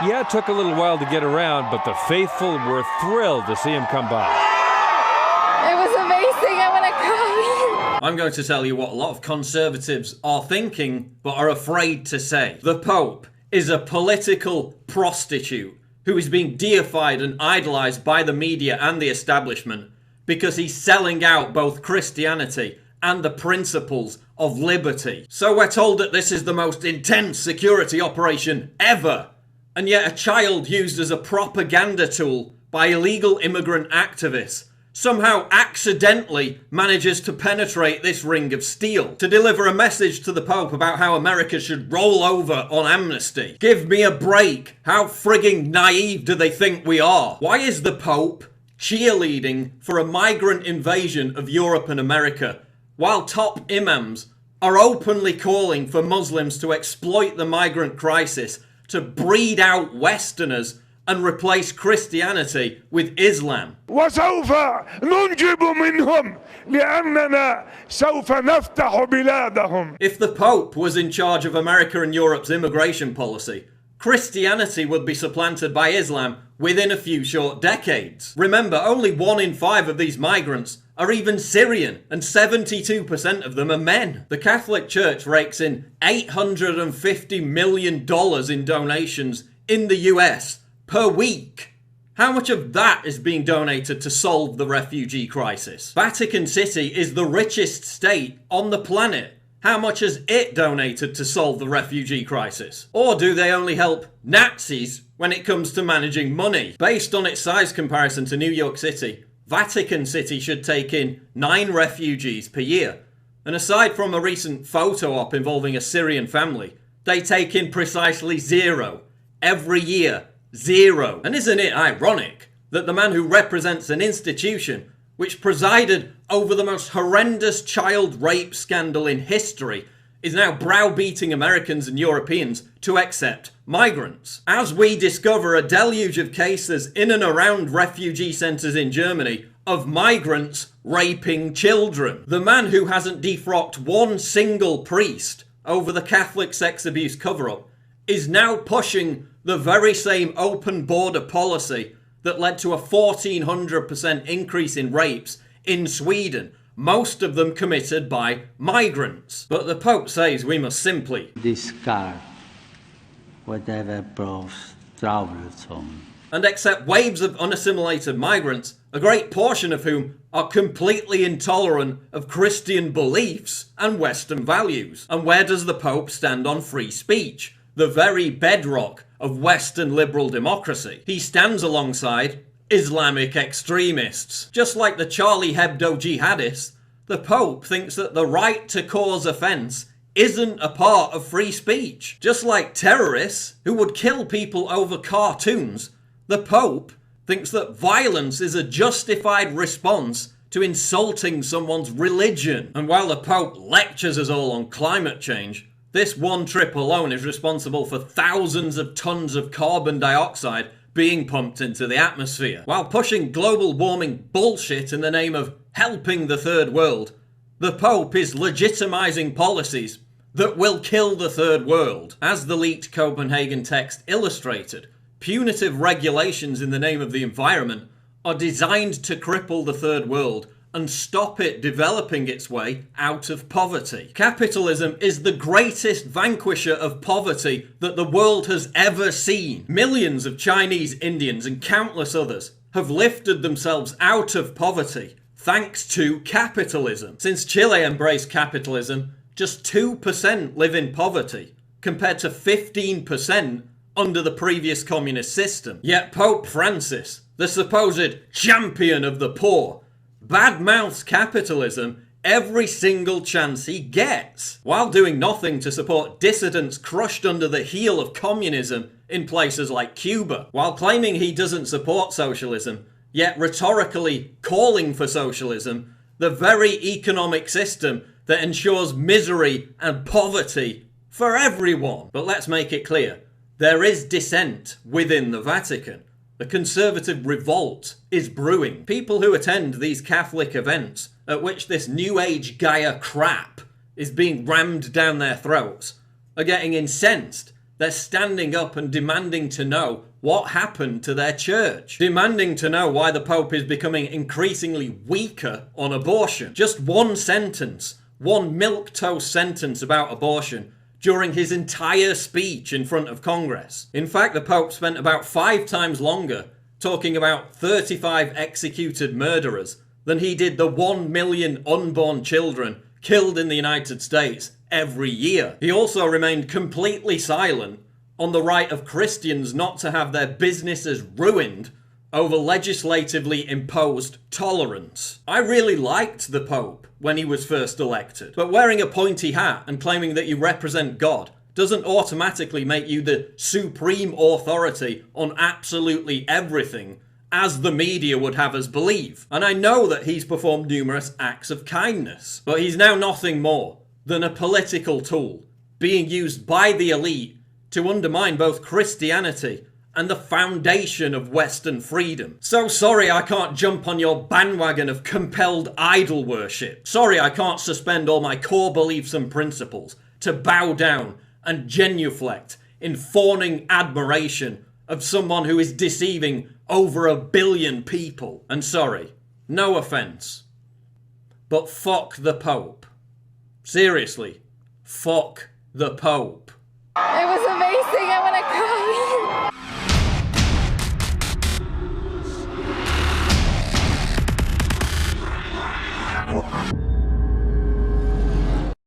Yeah, it took a little while to get around, but the faithful were thrilled to see him come by. It was amazing. I want to cry. I'm going to tell you what a lot of conservatives are thinking, but are afraid to say. The Pope is a political prostitute who is being deified and idolized by the media and the establishment because he's selling out both Christianity and the principles of liberty. So we're told that this is the most intense security operation ever. And yet a child used as a propaganda tool by illegal immigrant activists somehow accidentally manages to penetrate this ring of steel to deliver a message to the Pope about how America should roll over on amnesty. Give me a break. How frigging naive do they think we are? Why is the Pope cheerleading for a migrant invasion of Europe and America while top imams are openly calling for Muslims to exploit the migrant crisis to breed out Westerners and replace Christianity with Islam? وسوف ننجب منهم لأننا سوف نفتح بلادهم. If the Pope was in charge of America and Europe's immigration policy, Christianity would be supplanted by Islam within a few short decades. Remember, only 1 in 5 of these migrants are even Syrian, and 72% of them are men. The Catholic Church rakes in $850 million in donations in the US per week. How much of that is being donated to solve the refugee crisis? Vatican City is the richest state on the planet. How much has it donated to solve the refugee crisis? Or do they only help Nazis when it comes to managing money? Based on its size comparison to New York City, Vatican City should take in 9 refugees per year. And aside from a recent photo op involving a Syrian family, they take in precisely 0. Every year, 0. And isn't it ironic that the man who represents an institution which presided over the most horrendous child rape scandal in history is now browbeating Americans and Europeans to accept migrants? As we discover a deluge of cases in and around refugee centres in Germany of migrants raping children. The man who hasn't defrocked one single priest over the Catholic sex abuse cover-up is now pushing the very same open border policy that led to a 1,400% increase in rapes in Sweden, most of them committed by migrants. But the Pope says we must simply discard whatever brought troublesome and accept waves of unassimilated migrants, a great portion of whom are completely intolerant of Christian beliefs and Western values. And where does the Pope stand on free speech, the very bedrock of Western liberal democracy? He stands alongside Islamic extremists. Just like the Charlie Hebdo jihadists, the Pope thinks that the right to cause offence isn't a part of free speech. Just like terrorists who would kill people over cartoons, the Pope thinks that violence is a justified response to insulting someone's religion. And while the Pope lectures us all on climate change, this one trip alone is responsible for thousands of tons of carbon dioxide being pumped into the atmosphere. While pushing global warming bullshit in the name of helping the third world, the Pope is legitimizing policies that will kill the third world. As the leaked Copenhagen text illustrated, punitive regulations in the name of the environment are designed to cripple the third world and stop it developing its way out of poverty. Capitalism is the greatest vanquisher of poverty that the world has ever seen. Millions of Chinese, Indians, and countless others have lifted themselves out of poverty thanks to capitalism. Since Chile embraced capitalism, just 2% live in poverty, compared to 15% under the previous communist system. Yet Pope Francis, the supposed champion of the poor, badmouths capitalism every single chance he gets, while doing nothing to support dissidents crushed under the heel of communism in places like Cuba. While claiming he doesn't support socialism, yet rhetorically calling for socialism, the very economic system that ensures misery and poverty for everyone. But let's make it clear, there is dissent within the Vatican. The conservative revolt is brewing. People who attend these Catholic events at which this New Age Gaia crap is being rammed down their throats are getting incensed They're standing up and demanding to know what happened to their church. Demanding to know why the Pope is becoming increasingly weaker on abortion. Just one sentence, one milquetoast sentence about abortion during his entire speech in front of Congress. In fact, the Pope spent about 5 times longer talking about 35 executed murderers than he did the 1 million unborn children killed in the United States every year. He also remained completely silent on the right of Christians not to have their businesses ruined over legislatively imposed tolerance. I really liked the Pope when he was first elected, but wearing a pointy hat and claiming that you represent God doesn't automatically make you the supreme authority on absolutely everything, as the media would have us believe. And I know that he's performed numerous acts of kindness, but he's now nothing more than a political tool being used by the elite to undermine both Christianity and the foundation of Western freedom. So sorry I can't jump on your bandwagon of compelled idol worship. Sorry I can't suspend all my core beliefs and principles to bow down and genuflect in fawning admiration of someone who is deceiving over 1 billion people. And sorry, no offense, but fuck the Pope. Seriously, fuck the Pope. It was amazing. I want to cry. What?